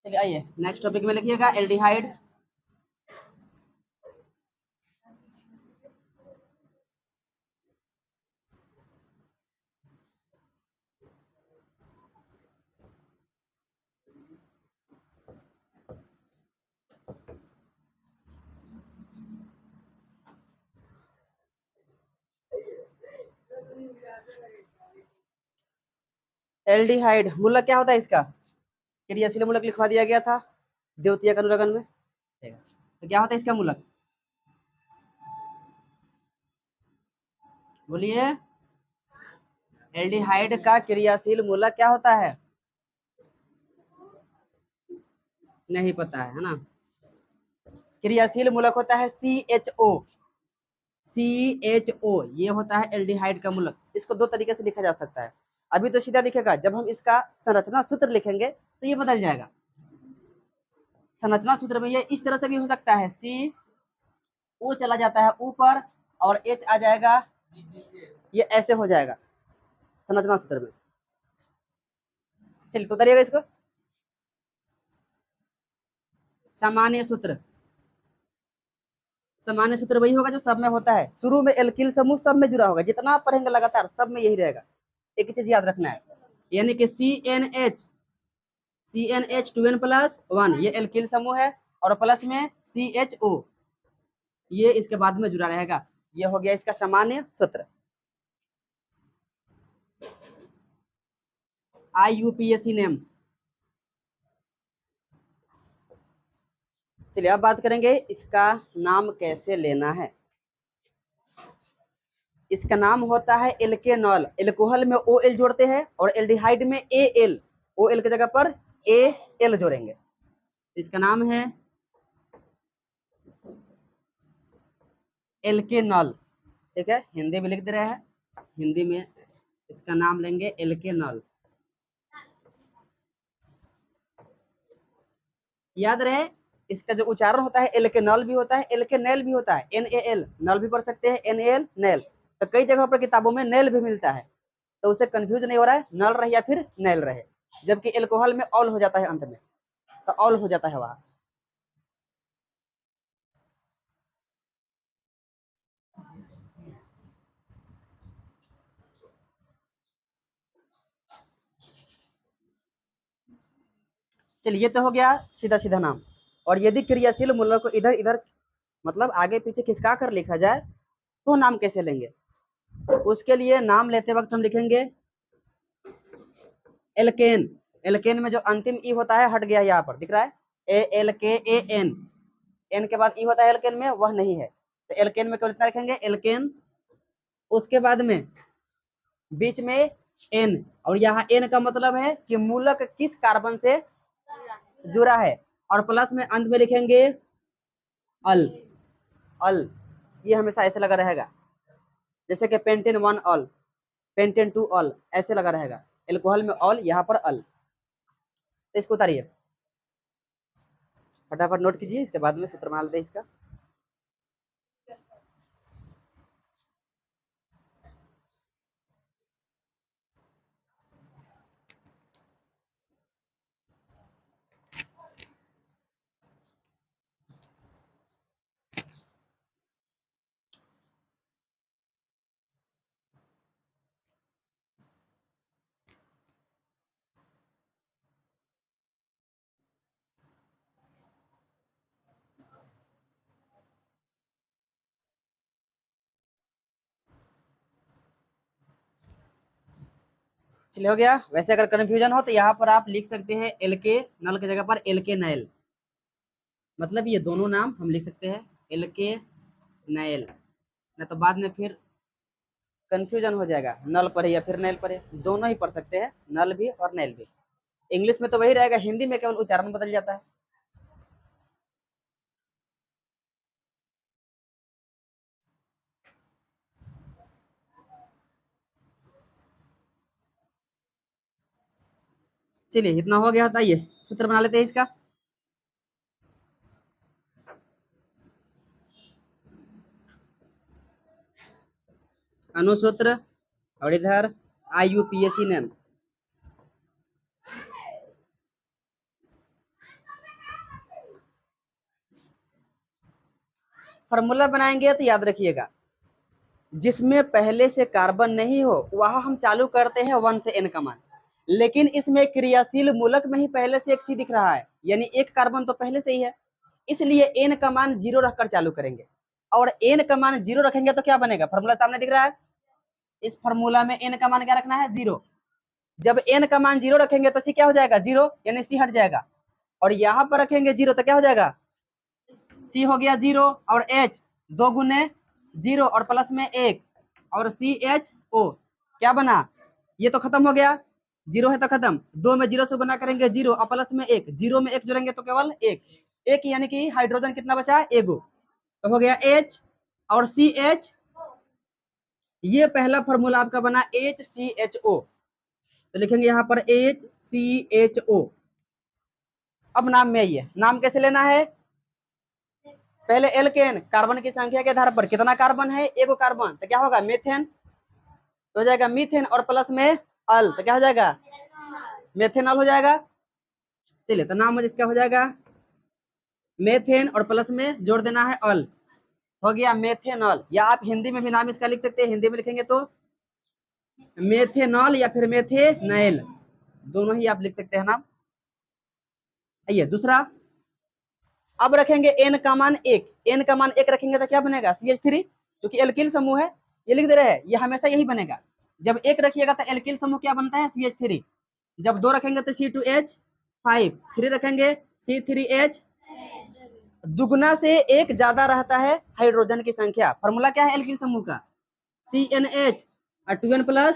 चलिए आइए next topic में लिखिएगा एल्डिहाइड। एल्डिहाइड मूलक क्या होता है इसका? क्रियाशील मूलक लिखवा दिया गया था द्वितीयक अनुलग्न में। तो क्या होता है इसका मूलक? बोलिए, एल्डिहाइड का क्रियाशील मूलक क्या होता है? नहीं पता है ना? क्रियाशील मूलक होता है CHO। CHO ये होता है एल्डिहाइड का मूलक। इसको दो तरीके से लिखा जा सकता है। अभी तो सीधा दिखेगा, जब हम इसका संरचना सूत्र लिखेंगे तो ये बदल जाएगा। संरचना सूत्र में ये इस तरह से भी हो सकता है, CO चला जाता है ऊपर और H आ जाएगा, ये ऐसे हो जाएगा संरचना सूत्र में। चलिए तो उतारिएगा इसको। सामान्य सूत्र, सामान्य सूत्र वही होगा जो सब में होता है। शुरू में एल्किल समूह सब में जुड़ा होगा, जितना आप पढ़ेंगे लगातार सब में यही रहेगा। एक ही चीज याद रखना है, यानी कि CNH2n+1 ये एल्किल समूह है और प्लस में CHO ये इसके बाद में जुड़ा रहेगा। ये हो गया इसका सामान्य सूत्र। IUPAC name. चलिए अब बात करेंगे इसका नाम कैसे लेना है। इसका नाम होता है एल्केनॉल। एल्कोहल में OL जोड़ते हैं और एल्डिहाइड में AL, OL की जगह पर AL जोड़ेंगे। इसका नाम है एल्केनॉल। ठीक है, हिंदी में लिख दे रहे हैं, हिंदी में इसका नाम लेंगे एल्केनॉल। याद रहे इसका जो उच्चारण होता है एल्केनॉल भी होता है, एल्केनेल भी होता है, NAL नल भी पढ़ सकते हैं, NAL नेल। तो कई जगह पर किताबों में नेल भी मिलता है, तो उसे कंफ्यूज नहीं हो रहा है नल रहे या फिर नेल रहे। जबकि एल्कोहल में ऑल हो जाता है अंत में, तो ऑल हो जाता है वहां। चलिए तो हो गया सीधा सीधा नाम। और यदि क्रियाशील मूलक को इधर इधर मतलब आगे पीछे खिसका कर लिखा जाए तो नाम कैसे लेंगे? उसके लिए नाम लेते वक्त हम लिखेंगे एल्केन। एल्केन में जो अंतिम ई होता है हट गया, यहाँ पर दिख रहा है ALKAN, एन के बाद ई होता है एल्केन में, वह नहीं है। तो एल्केन में केवल इतना रखेंगे एल्केन, उसके बाद में बीच में एन, और यहाँ एन का मतलब है कि मूलक किस कार्बन से जुड़ा है, और प्लस में अंत में लिखेंगे अल। अल ये हमेशा ऐसे लगा रहेगा, जैसे कि पेंटेन 1 अल, पेंटेन 2 अल, ऐसे लगा रहेगा। एल्कोहल में अल, यहाँ पर अल। तो इसको उतारिए, फटाफट नोट कीजिए, इसके बाद में सूत्र बना लेते हैं इसका। चलिए हो गया। वैसे अगर कंफ्यूजन हो तो यहाँ पर आप लिख सकते हैं एलके नल की जगह पर एलके नैल, मतलब ये दोनों नाम हम लिख सकते हैं एलके नैल, नहीं तो बाद में फिर कंफ्यूजन हो जाएगा, नल पढ़े या फिर नैल पढ़े, दोनों ही पढ़ सकते हैं, नल भी और नैल भी। इंग्लिश में तो वही रहेगा, हिंदी में केवल उच्चारण बदल जाता है। चलिए इतना हो गया, बताइए सूत्र बना लेते हैं इसका। अनुसूत्र और इधर IUPAC नेम। फॉर्मूला बनाएंगे तो याद रखिएगा, जिसमें पहले से कार्बन नहीं हो वहां हम चालू करते हैं 1 से n का मान, लेकिन इसमें क्रियाशील मूलक में ही पहले से एक C दिख रहा है, यानी एक कार्बन तो पहले से ही है, इसलिए n का मान 0 रखकर चालू करेंगे। और n का मान 0 रखेंगे तो क्या बनेगा, फॉर्मूला सामने दिख रहा है, इस फॉर्मूला में n का मान क्या रखना है, 0। जब n का मान 0 रखेंगे तो C क्या हो जाएगा, 0, यानी C हट जाएगा। और यहाँ पर रखेंगे 0 तो क्या हो जाएगा, C हो गया 0 और H 2 गुने 0 और प्लस में 1 और CHO क्या बना, ये तो खत्म हो गया, 0 है तो खत्म, 2 में 0 से गुना करेंगे 0 और प्लस में 1, 0 में 1 जोड़ेंगे तो केवल 1 यानी कि हाइड्रोजन कितना बचा, एगो, तो हो गया H और CH। ये पहला फॉर्मूला आपका बना HCHO, तो लिखेंगे यहाँ पर HCHO। अब नाम में आइए, नाम कैसे लेना है, पहले एल्केन, कार्बन की संख्या के आधार पर कितना कार्बन है, एगो कार्बन, तो क्या होगा मेथेन, तो हो जाएगा मीथेन और प्लस में अल, तो क्या हो जाएगा मेथेनॉल हो जाएगा। चलिए तो नाम इसका हो जाएगा मेथेन और प्लस में जोड़ देना है अल, हो गया मेथेनॉल। या आप हिंदी में भी नाम इसका लिख सकते हैं, हिंदी में लिखेंगे तो मेथेनॉल या फिर मेथेनैल, दोनों ही आप लिख सकते हैं नाम। आइए दूसरा, अब रखेंगे एन का मान 1, एन का मान 1 रखेंगे तो क्या बनेगा CH3, क्योंकि एल्किल समूह है, ये लिख दे रहे हैं, ये हमेशा यही बनेगा। जब 1 रखिएगा तो एल्किल समूह क्या बनता है, CH3। जब 2 रखेंगे तो C2H5, 3 रखेंगे C3H, दुगुना से एक ज्यादा रहता है हाइड्रोजन की संख्या। फॉर्मूला क्या है एल्किल समूह का, CNH और 2n+,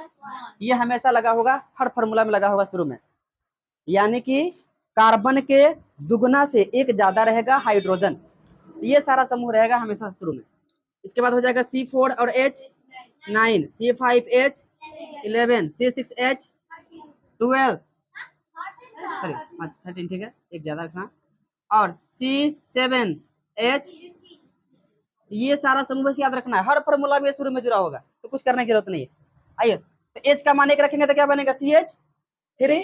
ये हमेशा लगा होगा, हर फॉर्मूला में लगा होगा शुरू में, यानी कि कार्बन के दुगुना से एक ज्यादा रहेगा हाइड्रोजन, ये सारा समूह रहेगा हमेशा शुरू में। इसके बाद हो जाएगा C4 और H9, C5H11, C6H12, सॉरी 13, ठीक है, एक ज्यादा रखना, और C7H, ये सारा समूह बस याद रखना है, हर फॉर्मूला में शुरू में जुड़ा होगा, तो कुछ करने की जरूरत नहीं है। आइए तो H का मान 1 रखेंगे तो क्या बनेगा CH3,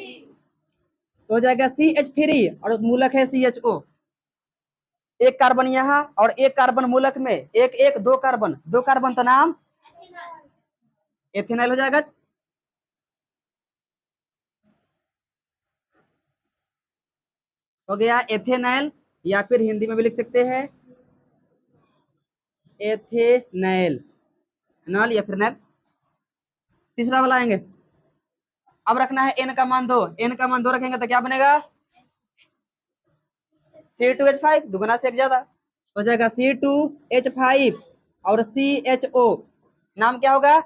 तो हो जाएगा CH3 और मूलक है CHO, एक कार्बन यहाँ और एक कार्बन मूलक में, एक एक दो कार्बन, दो कार्बन तो नाम एथेनॉल हो जाएगा। हो गया एथेनॉल, या फिर हिंदी में भी लिख सकते हैं एथेनॉल, नॉल या फिर नॉल। तीसरा वाला आएंगे, अब रखना है n का मान 2, n का मान 2 रखेंगे तो क्या बनेगा C2H5, दुगुना से एक ज्यादा, हो जाएगा C2H5 और CHO, नाम क्या होगा,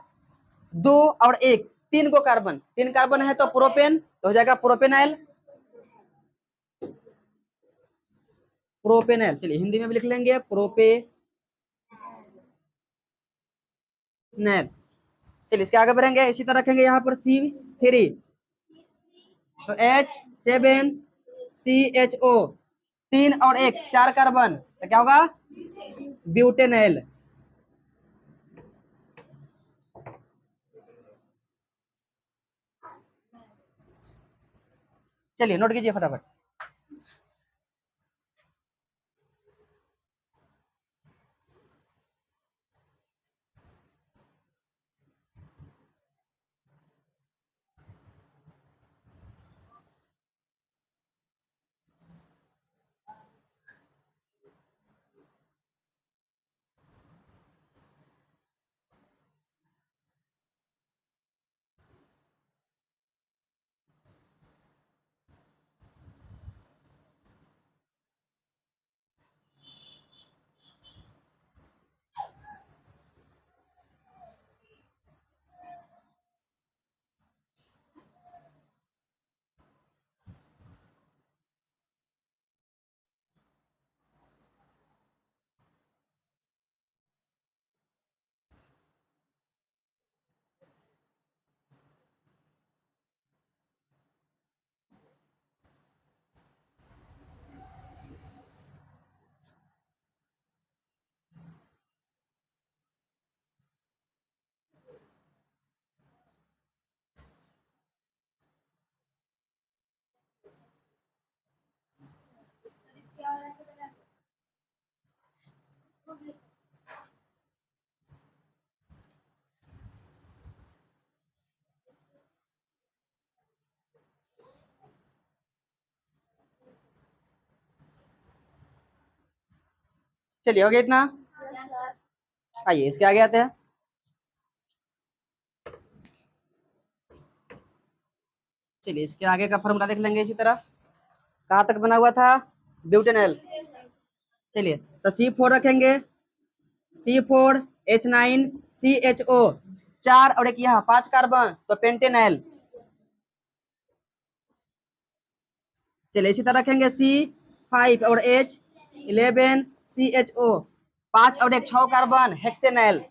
2 और 1, 3 को कार्बन, 3 कार्बन है तो प्रोपेन, तो हो जाएगा प्रोपेनाइल, प्रोपेनाइल। चलिए हिंदी में भी लिख लेंगे प्रोपेनाइल। चलिए इसके आगे बढ़ेंगे, इसी तरह रखेंगे यहाँ पर C3, तो H7CHO, 3 और 1, 4 कार्बन, तो क्या होगा ब्यूटेनाइल। चलिए नोट कीजिए फटाफट, चलिए हो गया इतना। आइए इसके आगे आते हैं। चलिए इसके आगे का फॉर्मूला देख लेंगे इसी तरह। कहाँ तक बना हुआ था? ब्यूटेनॉल। चलिए तो C4 रखेंगे, C4H9CHO, 4 और एक यहाँ 5 कार्बन, तो पेंटेनॉल। चलिए इसी तरह रखेंगे C5 और H11CHO, 5 और एक 6 कार्बन, हेक्सेनॉल।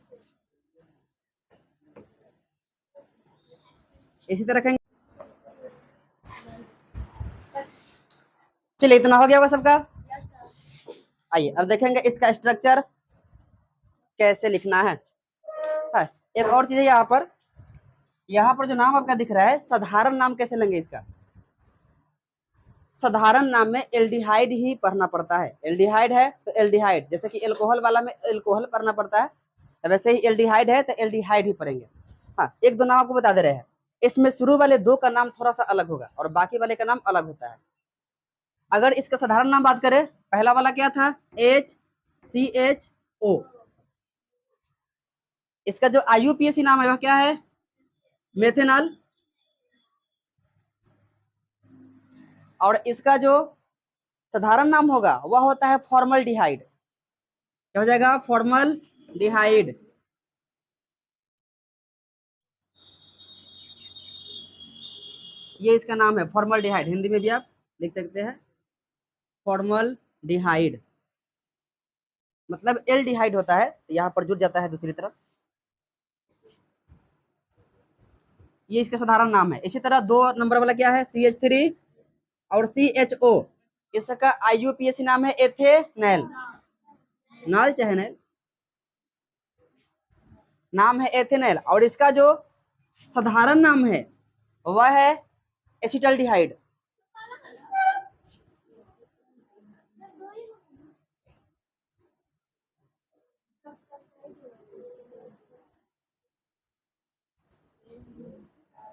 इसी तरह रखेंगे। चलिए इतना हो गया होगा सबका। आइए अब देखेंगे इसका स्ट्रक्चर कैसे लिखना है। एक और चीज है यहाँ पर जो नाम आपका दिख रहा है, साधारण नाम कैसे लेंगे इसका? साधारण नाम में एल्डिहाइड ही पढ़ना पड़ता है। एल्डिहाइड है तो एल्डिहाइड, जैसे कि एल्कोहल वाला में एल्कोहल पढ़ना पड़ता है, वैसे ही एल्डिहाइड है तो एल्डिहाइड ही पढ़ेंगे। हाँ, एक दो नाम आपको बता दे रहे हैं। इसमें शुरू वाले दो का नाम थोड़ा सा अलग होगा और बाकी वाले का नाम अलग होता है। अगर इसका साधारण नाम बात करें, पहला वाला क्या था? HCHO। इसका जो IUPAC नाम है वह क्या है? मेथेनॉल। और इसका जो साधारण नाम होगा वह होता है फॉर्मल्डिहाइड। क्या हो जाएगा? फॉर्मल्डिहाइड। ये इसका नाम है फॉर्मल्डिहाइड। हिंदी में भी आप लिख सकते हैं फॉर्मल्डिहाइड, मतलब एल्डिहाइड होता है, यहाँ पर जुड़ जाता है दूसरी तरफ। ये इसका साधारण नाम है। इसी तरह 2 नंबर वाला क्या है? CH3 और CHO। इसका IUPAC नाम है एथेनॉल। नाल चाहे नैल, नाम है एथेनॉल। और इसका जो साधारण नाम है वह है एसिटल्डिहाइड।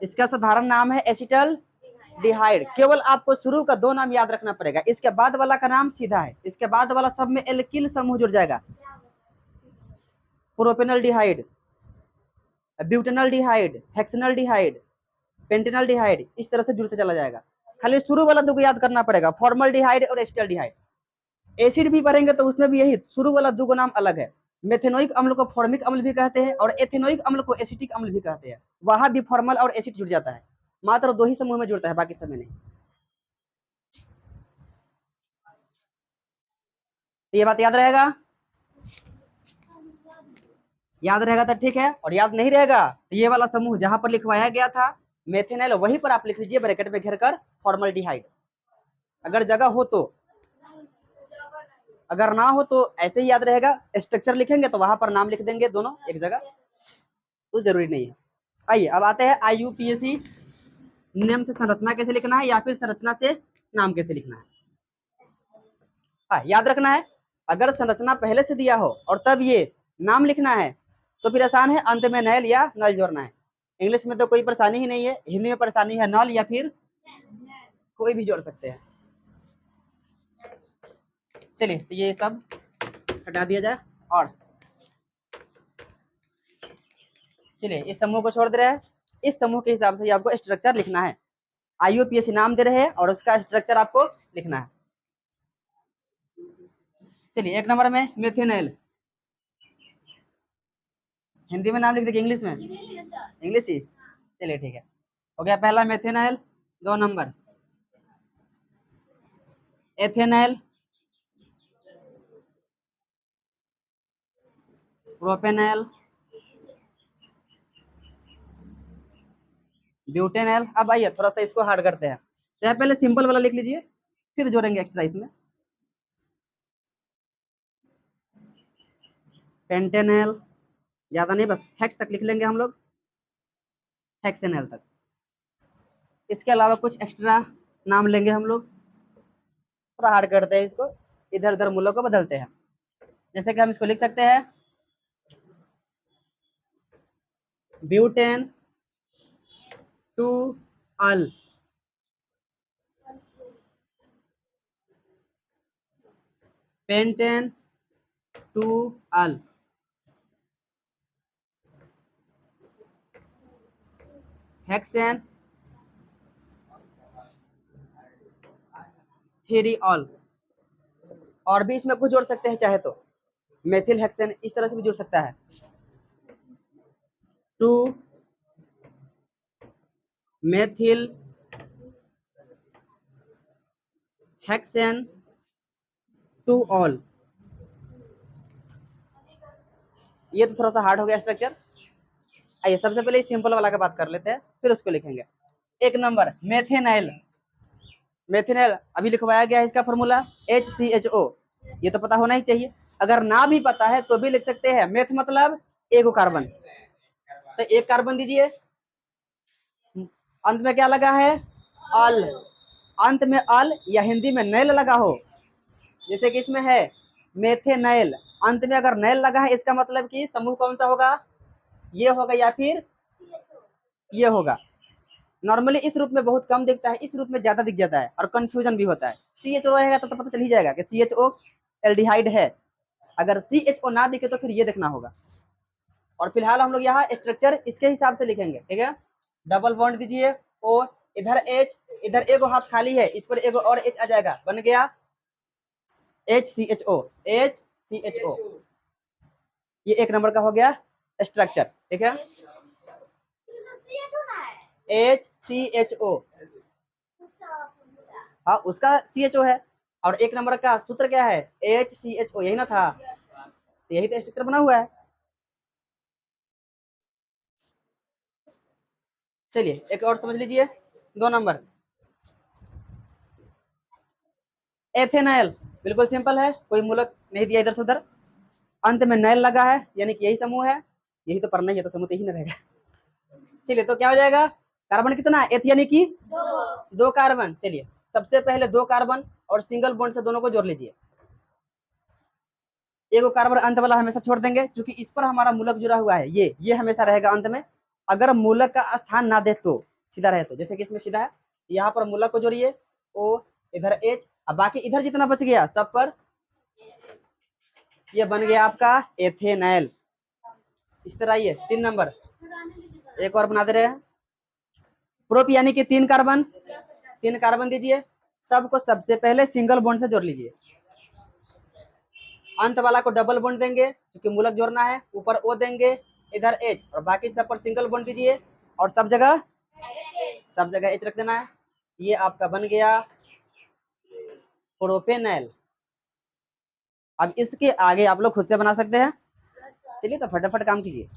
इसका साधारण नाम है एसिटल्डिहाइड। केवल आपको शुरू का 2 नाम याद रखना पड़ेगा, इसके बाद वाला का नाम सीधा है। इसके बाद वाला सब में एल्किल समूह जुड़ जाएगा। प्रोपेनॉल्डिहाइड, ब्यूटेनॉल्डिहाइड, हेक्सेनॉल्डिहाइड, पेंटेनॉल्डिहाइड, इस तरह से जुड़ते चला जाएगा। खाली शुरू वाला 2 को याद करना पड़ेगा, फॉर्मल्डिहाइड और एसिटल्डिहाइड। एसिड भी पढ़ेंगे तो उसमें भी यही शुरू वाला 2 नाम अलग है। मेथेनोइक अम्ल को फॉर्मिक अम्ल भी कहते हैं और एथेनोइक अम्ल को एसिटिक अम्ल भी कहते हैं। वहां भी फॉर्मल और एसिड जुड़ जाता है, मात्र 2 ही समूह में जुड़ता है, बाकी समय नहीं। ये बात याद रहेगा? याद रहेगा तो ठीक है, और याद नहीं रहेगा तो ये वाला समूह जहां पर लिखवाया गया था मेथेनॉल, वहीं पर आप लिख लीजिए ब्रैकेट में घेर कर फॉर्मल्डिहाइड, अगर जगह हो तो। अगर ना हो तो ऐसे ही याद रहेगा, स्ट्रक्चर लिखेंगे तो वहां पर नाम लिख देंगे दोनों एक जगह, तो जरूरी नहीं है। आइए अब आते हैं IUPAC। नियम से संरचना कैसे लिखना है या फिर संरचना से नाम कैसे लिखना है। हाँ, याद रखना है, अगर संरचना पहले से दिया हो और तब ये नाम लिखना है तो फिर आसान है, अंत में नल या नल जोड़ना है। इंग्लिश में तो कोई परेशानी ही नहीं है, हिंदी में परेशानी है, नल या फिर कोई भी जोड़ सकते हैं। चलिए तो ये सब हटा दिया जाए और चलिए इस समूह को छोड़ दे रहे हैं। इस समूह के हिसाब से आपको स्ट्रक्चर लिखना है। IUPAC नाम दे रहे हैं और उसका स्ट्रक्चर आपको लिखना है। चलिए 1 नंबर में मेथेनॉल, हिंदी में नाम लिख देंगे इंग्लिश में? इंग्लिश ही, चलिए ठीक है। हो गया पहला methanol. 2 number ethanol, propanol, butanol. अब आइए थोड़ा सा इसको हार्ड करते हैं। तो पहले सिंपल वाला लिख लीजिए, फिर जोड़ेंगे एक्स्ट्रा इसमें। पेंटेनॉल, ज्यादा नहीं, बस हेक्स तक लिख लेंगे हम लोग, हेक्सेनॉल तक। इसके अलावा कुछ एक्स्ट्रा नाम लेंगे हम लोग, थोड़ा हार्ड करते हैं इसको, इधर उधर मूलों को बदलते हैं। जैसे कि हम इसको लिख सकते हैं ब्यूटेन टू अल, पेंटेन टू अल, हेक्सेन थ्री ऑल। और भी इसमें कुछ जोड़ सकते हैं चाहे तो, मेथिल हेक्सेन इस तरह से भी जुड़ सकता है। Two methyl hexane two ol. ये तो थोड़ा सा हार्ड हो गया स्ट्रक्चर। आइए सबसे पहले सिंपल वाला का बात कर लेते हैं, फिर उसको लिखेंगे। एक नंबर मेथेनाइल। मेथेनाइल अभी लिखवाया गया है, इसका फॉर्मूला HCHO, ये तो पता होना ही चाहिए। अगर ना भी पता है तो भी लिख सकते हैं। मेथ मतलब एगो कार्बन, तो एक कार्बन दीजिए। अंत में क्या लगा है? अल। अंत में अल या हिंदी में नैल लगा हो, जैसे कि इसमें है मेथेनाइल, अंत में अगर नैल लगा है इसका मतलब कि समूह कौन सा होगा? ये होगा या फिर ये होगा। नॉर्मली इस रूप में बहुत कम दिखता है, इस रूप में ज्यादा दिख जाता है और कंफ्यूजन भी होता है। CHO रहेगा तो पता चल ही जाएगा कि CHO एल्डिहाइड है। अगर CHO ना दिखे तो फिर ये देखना होगा। और फिलहाल हम लोग यहाँ स्ट्रक्चर इसके हिसाब से लिखेंगे, ठीक है। डबल बॉन्ड दीजिए, ओ इधर H, इधर एगो हाथ खाली है, इस पर एगो और H आ जाएगा, बन गया HCHO। HCHO ये एक नंबर का हो गया स्ट्रक्चर, ठीक है। HCHO, हाँ उसका CHO है। और एक नंबर का सूत्र क्या है? HCHO, यही ना था, यही तो स्ट्रक्चर बना हुआ है। चलिए एक और समझ लीजिए, 2 नंबर एथेनाइल। बिल्कुल सिंपल है, कोई मूलक नहीं दिया इधर से उधर, अंत में नैल लगा है, यानी कि यही समूह है। यही तो पढ़ना ही है, तो समूह तो यही ना रहेगा। चलिए तो क्या हो जाएगा? कार्बन कितना? एथ यानी कि 2 कार्बन। चलिए सबसे पहले 2 कार्बन और सिंगल बॉन्ड से दोनों को जोड़ लीजिए। एगो कार्बन अंत वाला हमेशा छोड़ देंगे, क्योंकि इस पर हमारा मूलक जुड़ा हुआ है, ये हमेशा रहेगा अंत में। अगर मूलक का स्थान ना दे तो सीधा रहे, तो जैसे कि इसमें सीधा है, यहाँ पर मूलक को जोड़िए, ओ इधर H, अब बाकी इधर जितना बच गया सब पर, ये बन गया आपका एथेनाइल। इस तरह ये 3 नंबर एक और बना दे रहे हैं। प्रोप यानी कि 3 कार्बन, 3 कार्बन दीजिए। सबको सबसे पहले सिंगल बॉन्ड से जोड़ लीजिए। अंत वाला को डबल बॉन्ड देंगे क्योंकि मूलक जोड़ना है, ऊपर O देंगे, इधर H, और बाकी सब पर सिंगल बॉन्ड दीजिए, और सब जगह H रख देना है। ये आपका बन गया प्रोपेनाइल। अब इसके आगे आप लोग खुद से बना सकते हैं। चलिए तो फटाफट काम कीजिए।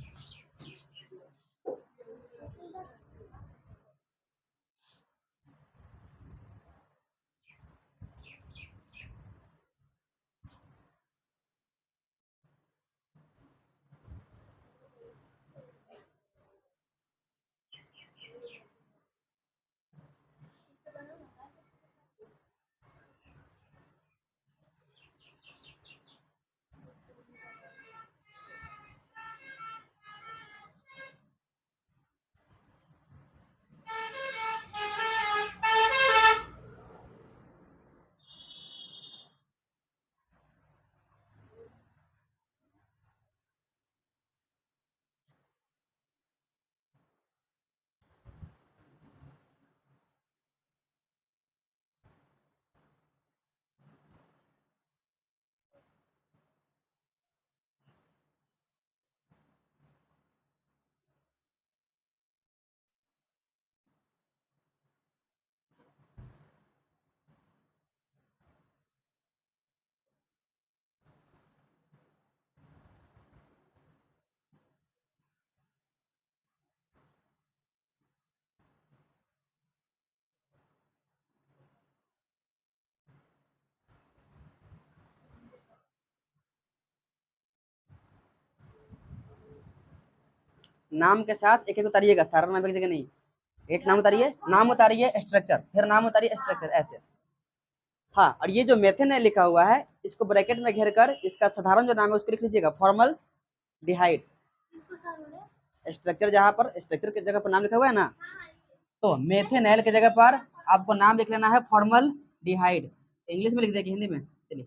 नाम के साथ एक एक उतारिएगा, सारा नाम एक जगह नहीं। एक नाम उतारिए, नाम उतारिए स्ट्रक्चर, फिर नाम उतारिए स्ट्रक्चर, ऐसे। हाँ, और ये जो मेथेन है लिखा हुआ है, इसको ब्रैकेट में घेर कर इसका साधारण जो नाम है उसको लिख लीजिएगा, फॉर्मल डिहाइड। स्ट्रक्चर जहाँ पर स्ट्रक्चर की जगह पर नाम लिखा हुआ है ना, तो मेथेनैल की जगह पर आपको नाम लिख लेना है फॉर्मल डिहाइड। इंग्लिश में लिख देगा हिंदी में? चलिए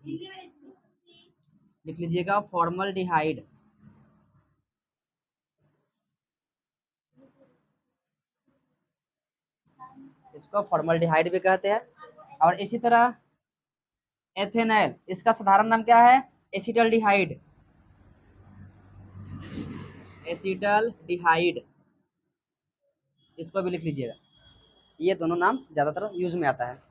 लिख लीजिएगा फॉर्मल्डिहाइड। इसको फॉर्मल्डिहाइड भी कहते हैं। और इसी तरह एथेनॉल, इसका साधारण नाम क्या है? एसिटल्डिहाइड। एसिटल्डिहाइड, इसको भी लिख लीजिएगा। ये दोनों नाम ज्यादातर यूज में आता है।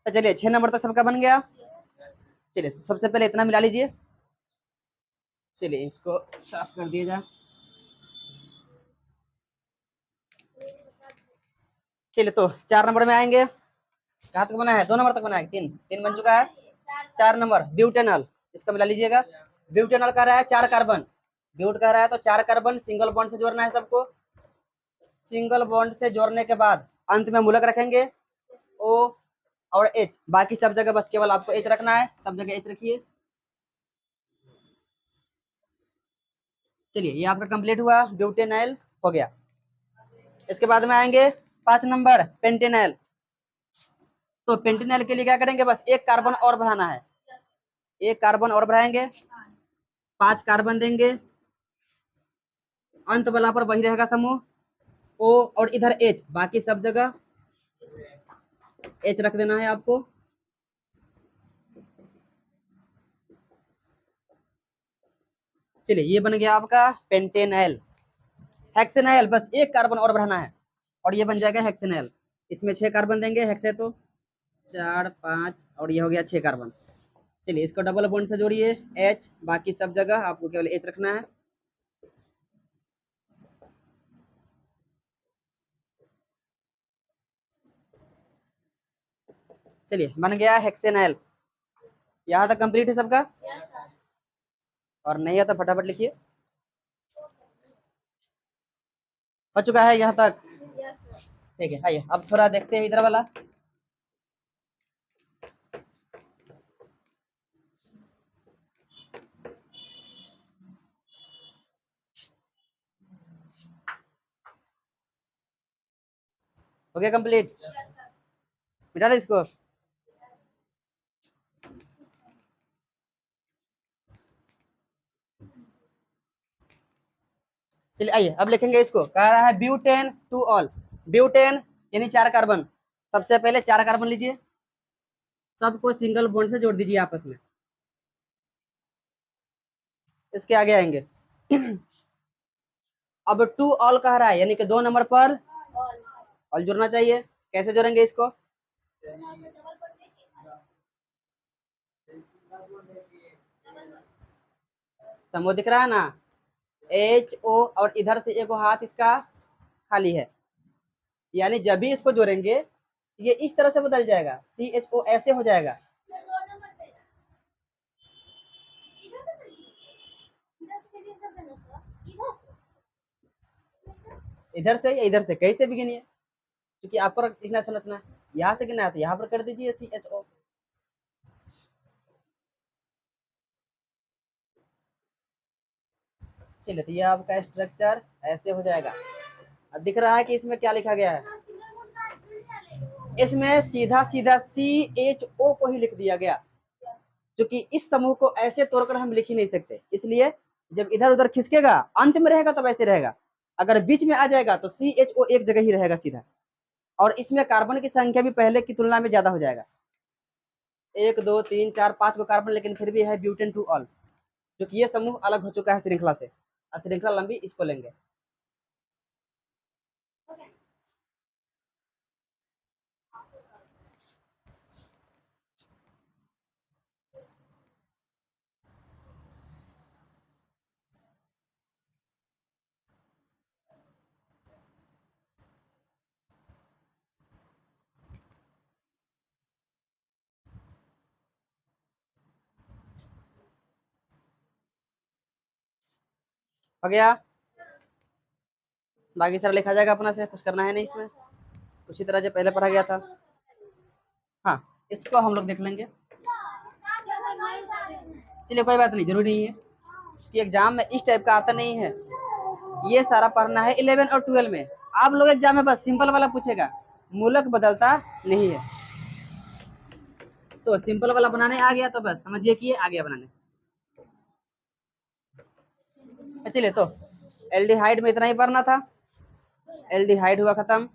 तो चलिए 6 नंबर तक सबका बन गया। चलिए सबसे पहले इतना मिला लीजिए। चलिए इसको साफ कर दिया जाए। चलिए तो 4 नंबर में आएंगे। कहाँ तक बना है? 2 नंबर तक बना है। 3 3 बन चुका है। 4 नंबर ब्यूटेनॉल, इसका मिला लीजिएगा। ब्यूटेनॉल कह रहा है 4 कार्बन, ब्यूट कह रहा है तो 4 कार्बन सिंगल बॉन्ड से जोड़ना है सबको। सिंगल बॉन्ड से जोड़ने के बाद अंत में मूलक रखेंगे ओ और एच, बाकी सब जगह बस केवल आपको एच रखना है, सब जगह एच रखिए। चलिए ये आपका कंप्लीट हुआ, ब्यूटेनॉल हो गया। इसके बाद में आएंगे 5 नंबर पेंटेनॉल। तो पेंटेनॉल के लिए क्या करेंगे? बस एक कार्बन और बढ़ाना है, एक कार्बन और बढ़ाएंगे, 5 कार्बन देंगे, अंत वाला पर वही रहेगा समूह ओ और इधर एच, बाकी सब जगह एच रख देना है आपको। चलिए ये बन गया आपका पेंटेनॉल। हेक्सेनॉल बस एक कार्बन और बढ़ाना है और ये बन जाएगा हेक्सेनॉल। इसमें 6 कार्बन देंगे, हेक्स है तो 4 5 और ये हो गया 6 कार्बन। चलिए इसको डबल बॉन्ड से जोड़िए एच, बाकी सब जगह आपको केवल एच रखना है। चलिए बन गया हेक्सेनॉल। यहाँ तक कंप्लीट है सबका? और नहीं है तो फटाफट लिखिए। हो चुका है यहाँ तक? ठीक है, आइए अब थोड़ा देखते हैं इधर वाला। हो गया कंप्लीट? मिटा दे इसको। चलिए आइए अब लिखेंगे इसको। कह रहा है ब्यूटेन टू ऑल। ब्यूटेन यानी 4 कार्बन, सबसे पहले 4 कार्बन लीजिए, सबको सिंगल बॉन्ड से जोड़ दीजिए आपस में। इसके आगे आएंगे अब टू ऑल कह रहा है, यानी कि 2 नंबर पर ऑल जोड़ना चाहिए। कैसे जोड़ेंगे इसको? समूह दिख रहा है ना, एच ओ और इधर से एक हाथ इसका खाली है, यानी जब भी इसको जोड़ेंगे ये इस तरह से बदल जाएगा, सी एच ओ ऐसे हो जाएगा। इधर से या इधर से, कहीं से भी गिनिए, क्योंकि आपको लिखना समझना है। यहाँ से गिना है तो यहाँ पर कर दीजिए सी एच ओ। चलिए तो ये आपका स्ट्रक्चर ऐसे हो जाएगा। अब दिख रहा है कि इसमें क्या लिखा गया है? इसमें सीधा सीधा सी एच ओ को ही लिख दिया गया, क्योंकि इस समूह को ऐसे तोड़कर हम लिख ही नहीं सकते, इसलिए जब इधर उधर खिसकेगा अंत में रहेगा तब ऐसे रहेगा, अगर बीच में आ जाएगा तो सी एच ओ एक जगह ही रहेगा सीधा। और इसमें कार्बन की संख्या भी पहले की तुलना में ज्यादा हो जाएगा, 1 2 3 4 5 को कार्बन, लेकिन फिर भी है ब्यूटेन टू ऑल, क्योंकि ये समूह अलग हो चुका है श्रृंखला से, श्रृंखला लंबी, इसको लेंगे। हो गया, बाकी सारा लिखा जाएगा अपना से, कुछ करना है नहीं इसमें, उसी तरह जो पहले पढ़ा गया था। हाँ, इसको हम लोग देख लेंगे, चलिए कोई बात नहीं, जरूरी नहीं है कि एग्जाम में इस टाइप का आता नहीं है, ये सारा पढ़ना है 11 और 12 में। आप लोग एग्जाम में बस सिंपल वाला पूछेगा, मूलक बदलता नहीं है, तो सिंपल वाला बनाने आ गया तो बस समझिए कि आ गया बनाने। चलिए, तो एल्डिहाइड में इतना ही पढ़ना था, एल्डिहाइड हुआ खत्म।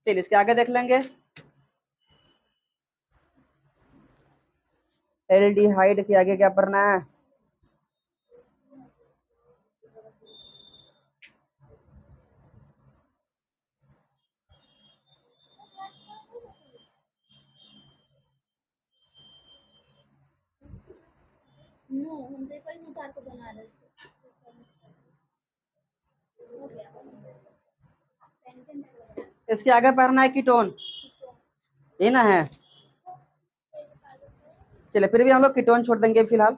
चलिए इसके आगे देख लेंगे, एल्डिहाइड के आगे क्या पढ़ना है। इसके आगे पढ़ना है कीटोन, ये ना है। चलिए फिर भी हम लोग कीटोन छोड़ देंगे फिलहाल,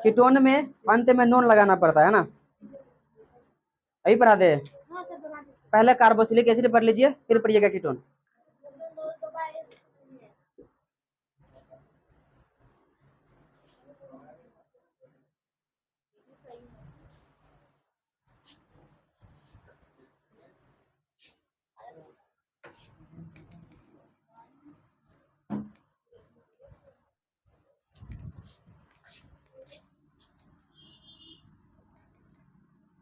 कीटोन में अंत में नोन लगाना पड़ता है ना, अभी पढ़ा दे। पहले कार्बोक्सिलिक एसिड पढ़ लीजिए, फिर पढ़िएगा कीटोन।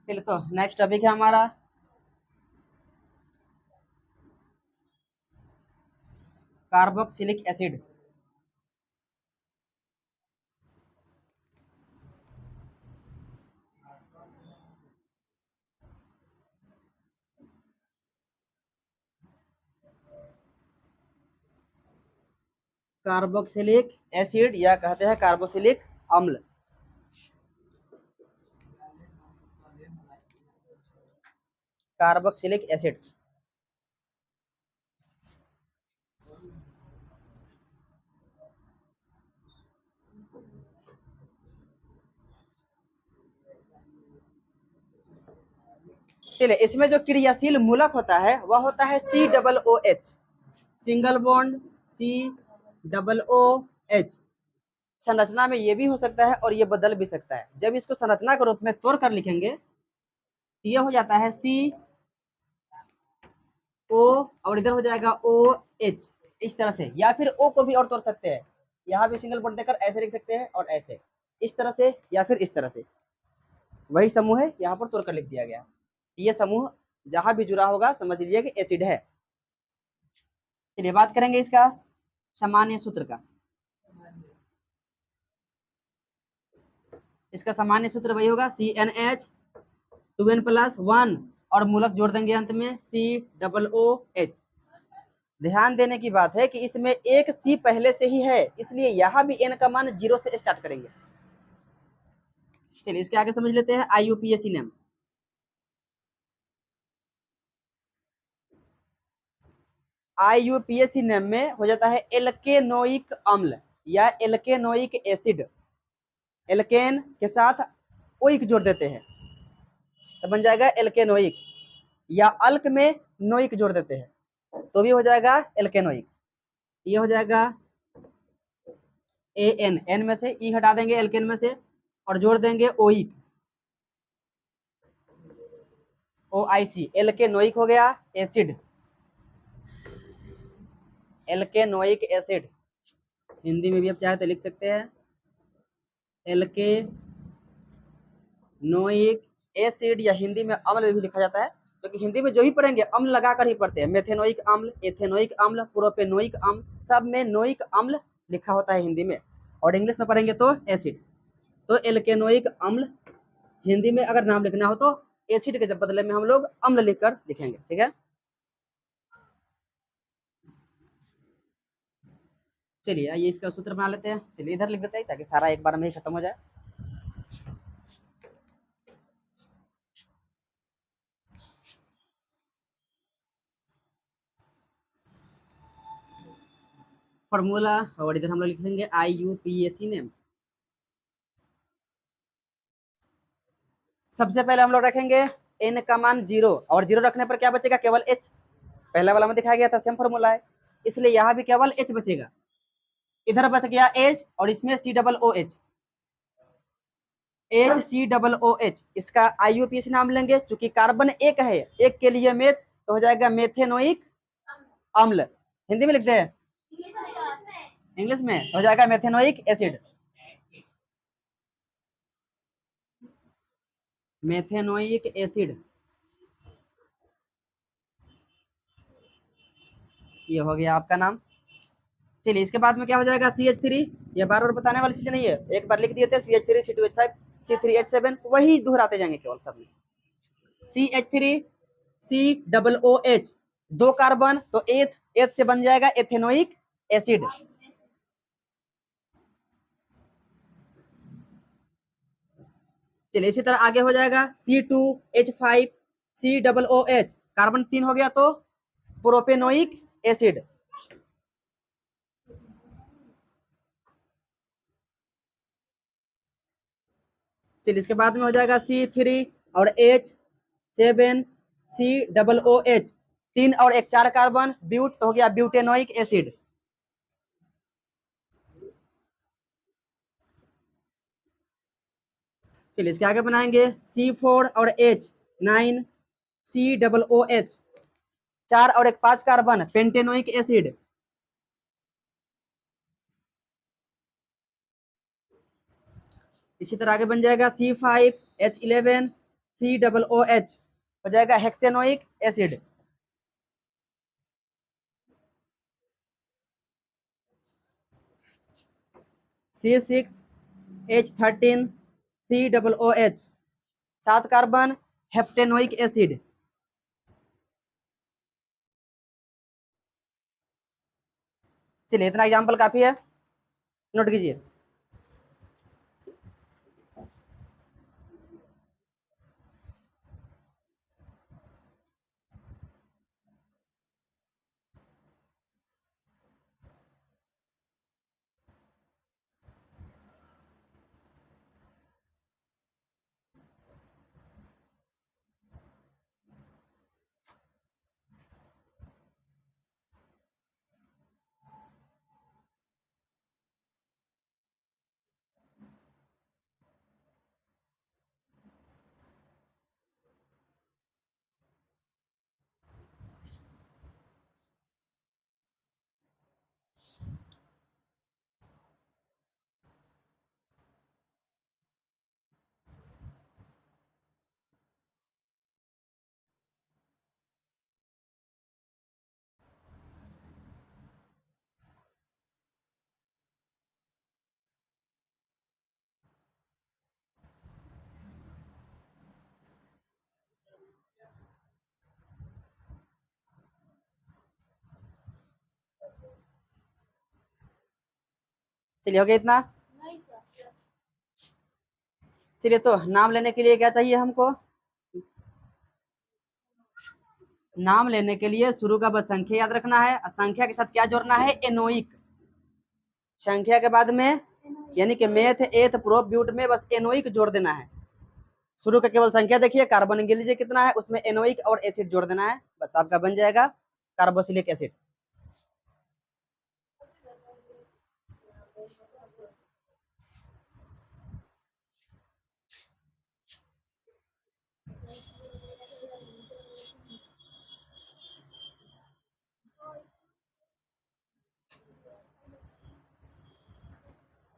चलिए, तो नेक्स्ट टॉपिक है हमारा कार्बोक्सिलिक एसिड। कार्बोक्सिलिक एसिड या कहते हैं कार्बोक्सिलिक अम्ल, कार्बोक्सिलिक एसिड। चलिए, इसमें जो क्रियाशील मूलक होता है वह होता है COOH, सिंगल बॉन्ड COOH। संरचना में ये भी हो सकता है और ये बदल भी सकता है। जब इसको संरचना के रूप में तोड़ कर लिखेंगे तो ये हो जाता है CO और इधर हो जाएगा OH, इस तरह से। या फिर O को भी और तोड़ सकते हैं, यहाँ भी सिंगल बॉन्ड देकर ऐसे लिख सकते हैं और ऐसे, इस तरह से या फिर इस तरह से। वही समूह है, यहाँ पर तोड़ कर लिख दिया गया। ये समूह जहां भी जुड़ा होगा समझ लीजिए कि एसिड है। चलिए बात करेंगे इसका सामान्य सूत्र का। इसका सामान्य सूत्र वही होगा CnH2n+1 और मूलक जोड़ देंगे अंत में COOH। ध्यान देने की बात है कि इसमें एक C पहले से ही है, इसलिए यहाँ भी N का मान 0 से स्टार्ट करेंगे। चलिए इसके आगे समझ लेते हैं IUPAC नेम। IUPAC नेम में हो जाता है एल्केनोइक अम्ल या एल्केनोइक एसिड। एल्केन के साथ ओइक जोड़ देते हैं तो बन जाएगा एल्केनोइक, या अल्क में नोइक जोड़ देते हैं तो भी हो जाएगा एल्केनोइक। ये हो जाएगा AN, N में से E हटा देंगे एल्केन में से और जोड़ देंगे ओइक, OIC, एल्केनोइक हो गया एसिड, एल्केनोइक एसिड। हिंदी में भी आप चाहे तो लिख सकते हैं एल्केनोइक एसिड, या हिंदी में अम्ल भी लिखा जाता है, क्योंकि हिंदी में जो भी पढ़ेंगे अम्ल लगाकर ही पढ़ते हैं। मेथेनोइक अम्ल, एथेनोइक अम्ल, प्रोपेनोइक अम्ल, सब में नोइक अम्ल लिखा होता है हिंदी में, और इंग्लिश में पढ़ेंगे तो एसिड। तो एल्केनोइक अम्ल हिंदी में अगर नाम लिखना हो तो एसिड के बदले में हम लोग अम्ल लिखकर लिखेंगे, ठीक है। चलिए आइए इसका सूत्र बना लेते हैं। चलिए इधर लिख देते हैं ताकि सारा एक बार में ही खत्म हो जाए। फॉर्मूला, और इधर हम लोग लिखेंगे IUPAC नेम। सबसे पहले हम लोग रखेंगे n का मान 0 और 0 रखने पर क्या बचेगा, केवल h। पहला वाला में दिखाया गया था, सेम फॉर्मूला है, इसलिए यहाँ भी केवल h बचेगा। इधर बच गया h और इसमें COOH, HCOOH, इसका IUPAC नाम लेंगे। चूंकि कार्बन एक है, एक के लिए मेथ, तो हो जाएगा मेथेनोइक अम्ल। हिंदी में लिखते हैं, इंग्लिश में हो जाएगा मेथेनोइक एसिड। मेथेनोइक एसिड, ये हो गया आपका नाम। चलिए इसके बाद में क्या हो जाएगा, CH3। ये बार बार बताने वाली चीज नहीं है, एक बार लिख दिए थे CH3 C2H5 C3H7, वही दोहराते जाएंगे केवल सब में। CH3 COOH, 2 कार्बन, तो एथ, एथ से बन जाएगा एथेनोइक एसिड। चलिए इसी तरह आगे हो जाएगा C2H5 COOH, कार्बन 3 हो गया, तो प्रोपेनोइक एसिड। चलिए इसके बाद में हो जाएगा C3 और H7 COOH, 3 और 1 4 कार्बन, ब्यूट, तो हो गया ब्यूटेनोइक एसिड। चलिए इसके आगे बनाएंगे C4 और H9 COOH, 4 और 1 5 कार्बन, पेंटेनोइक एसिड। इसी तरह आगे बन जाएगा C5H11 COOH, हो जाएगा hexanoic acid. C6H13 COOH, 7 carbon, heptanoic acid. चलिए इतना एग्जाम्पल काफी है, नोट कीजिए। चलिए हो गया इतना। चलिए तो नाम लेने के लिए क्या चाहिए हमको, नाम लेने के लिए शुरू का बस संख्या याद रखना है, संख्या के साथ क्या जोड़ना है, एनोइक। संख्या के बाद में यानी कि मेथ एथ प्रोप ब्यूट में बस एनोइक जोड़ देना है। शुरू का केवल संख्या देखिए, कार्बन गिन लीजिए कितना है, उसमें एनोइक और एसिड जोड़ देना है, बस आपका बन जाएगा कार्बोक्सिलिक एसिड।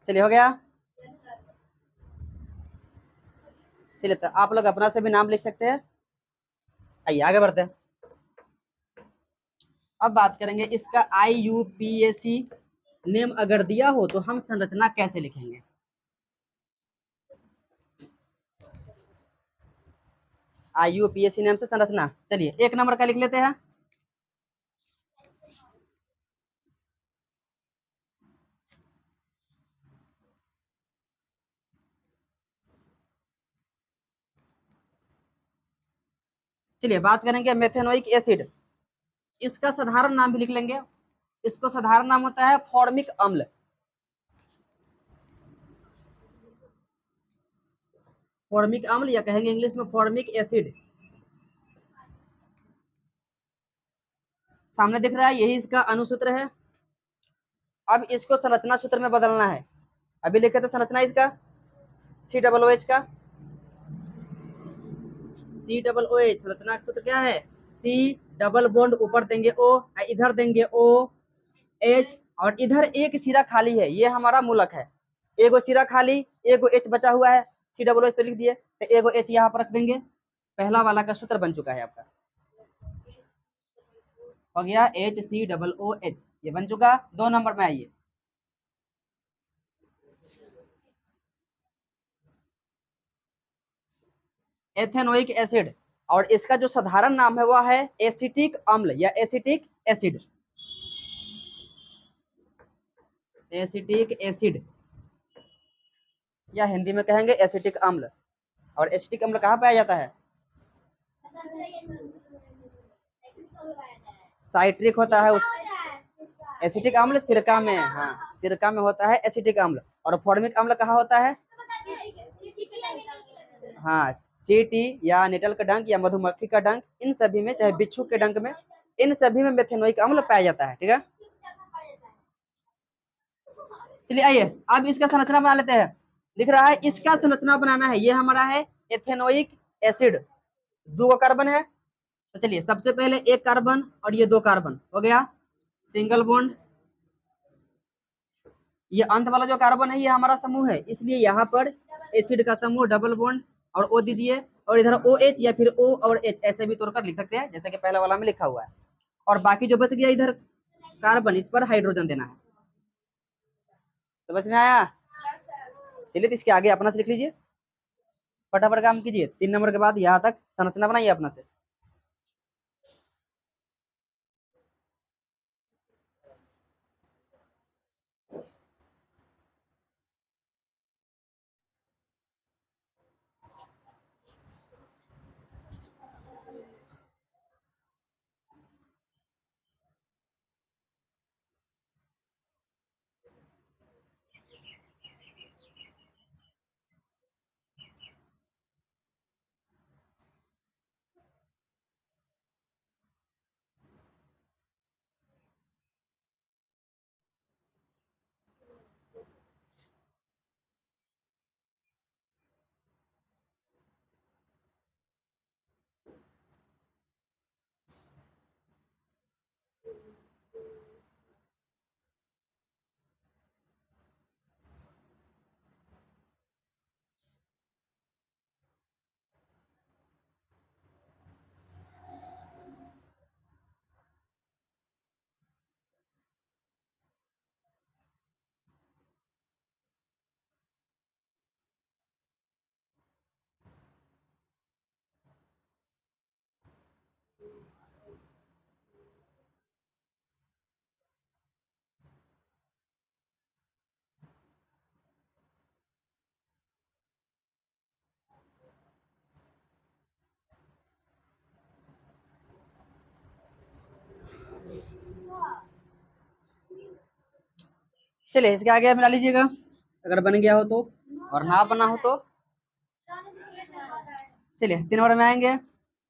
चलिए हो गया। चलिए तो आप लोग अपना से भी नाम लिख सकते हैं। आइए आगे बढ़ते हैं। अब बात करेंगे इसका IUPAC नेम अगर दिया हो तो हम संरचना कैसे लिखेंगे। IUPAC नेम से संरचना, चलिए 1 नंबर का लिख लेते हैं। चलिए बात करेंगे मेथेनोइक एसिड, इसका साधारण नाम भी लिख लेंगे। इसको साधारण नाम होता है फॉर्मिक अम्ल। फॉर्मिक अम्ल या कहेंगे इंग्लिश में फॉर्मिक एसिड। सामने दिख रहा है, यही इसका अनुसूत्र है। अब इसको संरचना सूत्र में बदलना है। अभी लिखे थे संरचना इसका COOH का, COOH संरचना का सूत्र क्या है, C डबल बॉन्ड ऊपर देंगे O, इधर देंगे OH, और इधर एक सिरा खाली है, ये हमारा मूलक है। एगो सिरा खाली, एगो H बचा हुआ है, COOH तो लिख दिए, तो एगो H यहाँ पर रख देंगे। पहला वाला का सूत्र बन चुका है आपका, हो गया HCOOH, ये बन चुका। 2 नंबर में आइए, एथेनोइक एसिड, और इसका जो साधारण नाम है वह है एसिटिक अम्ल या एसिटिक एसिड। एसिटिक एसिड या हिंदी में कहेंगे एसिटिक अम्ल। और एसिटिक अम्ल कहाँ पाया जाता है, साइट्रिक होता है उस एसिटिक अम्ल सिरका में, हाँ सिरका में होता है एसिटिक अम्ल। और फॉर्मिक अम्ल कहाँ होता है, हाँ चींटी या निटल का डंक या मधुमक्खी का डंक, इन सभी में, चाहे बिच्छू के डंक में, इन सभी में मेथेनोइक अम्ल पाया जाता है। ठीक है, चलिए आइए अब इसका संरचना बना लेते हैं। लिख रहा है इसका संरचना बनाना है, ये हमारा है एथेनोइक एसिड, 2 कार्बन है। तो चलिए सबसे पहले 1 कार्बन और ये 2 कार्बन हो गया सिंगल बॉन्ड। ये अंत वाला जो कार्बन है ये हमारा समूह है, इसलिए यहाँ पर एसिड का समूह डबल बॉन्ड और O दीजिए, और इधर OH या फिर O और H ऐसे भी तोड़कर लिख सकते हैं, जैसे कि पहला वाला में लिखा हुआ है। और बाकी जो बच गया इधर कार्बन, इस पर हाइड्रोजन देना है। समझ में आया, चलिए तो इसके आगे अपना से लिख लीजिए, फटाफट काम कीजिए। 3 नंबर के बाद यहाँ तक संरचना बनाइए अपना से। चलिए इसके आगे मिला लीजिएगा अगर बन गया हो तो, और ना बना हो तो। चलिए 3 नंबर में आएंगे,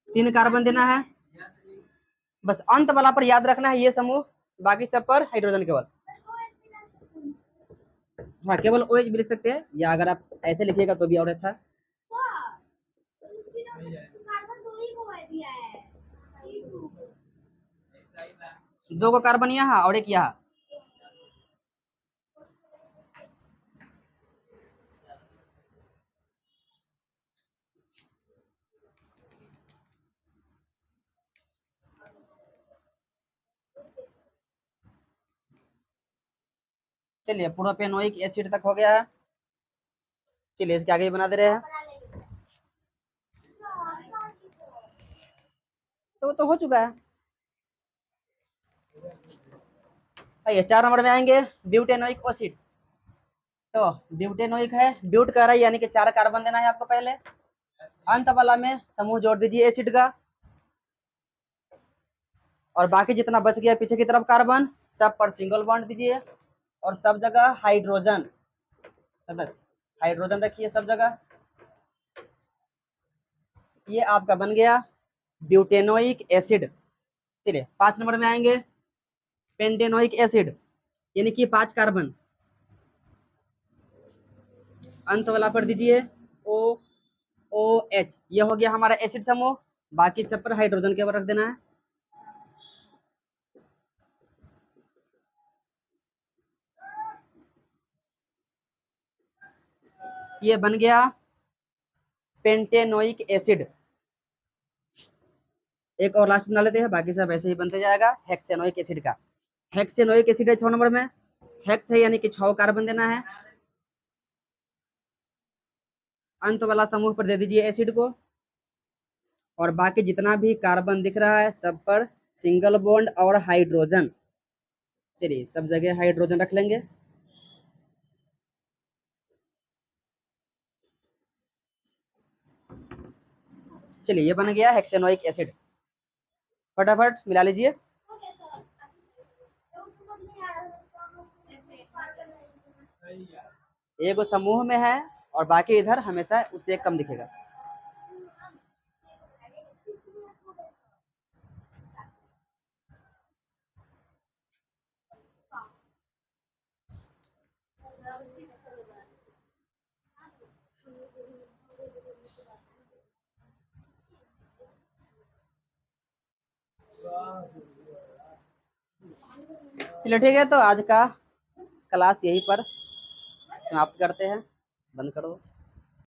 3 कार्बन देना है, बस अंत वाला पर याद रखना है ये समूह, बाकी सब पर हाइड्रोजन केवल। हाँ केवल OH भी लिख सकते हैं, या अगर आप ऐसे लिखिएगा तो भी और अच्छा। 2 को कार्बन यहाँ और 1 यहाँ। चलिए प्रोपेनोइक एसिड तक हो गया है। चलिए इसके आगे बना दे रहे हैं, तो हो चुका है। आइए 4 नंबर में आएंगे, ब्यूटेनोइक एसिड। तो ब्यूटेनोइक है, ब्यूट कह रहा है यानी कि 4 कार्बन देना है आपको पहले, अंत वाला में समूह जोड़ दीजिए एसिड का, और बाकी जितना बच गया पीछे की तरफ कार्बन, सब पर सिंगल बॉन्ड दीजिए, और सब जगह हाइड्रोजन, तो बस हाइड्रोजन रखिए सब जगह। ये आपका बन गया ब्यूटेनोइक एसिड। चलिए 5 नंबर में आएंगे, पेंटेनोइक एसिड, यानी कि 5 कार्बन, अंत वाला पढ़ दीजिए ओ ओ एच। ये हो गया हमारा एसिड समूह, बाकी सब पर हाइड्रोजन केवल रख देना है। ये बन गया पेंटेनोइक एसिड। एक और लास्ट बना लेते हैं, बाकी सब ऐसे ही बनते जाएगा हेक्सेनोइक एसिड का। हेक्सेनोइक एसिड है 6 नंबर में, हेक्स है यानी कि 6 कार्बन देना है, अंत वाला समूह पर दे दीजिए एसिड को, और बाकी जितना भी कार्बन दिख रहा है सब पर सिंगल बॉन्ड और हाइड्रोजन। चलिए सब जगह हाइड्रोजन रख लेंगे। चलिए ये बन गया हेक्सेनोइक एसिड। फटाफट मिला लीजिए। एक समूह में है और बाकी इधर हमेशा उससे कम दिखेगा। चलिए ठीक है, तो आज का क्लास यहीं पर समाप्त करते हैं, बंद कर दो।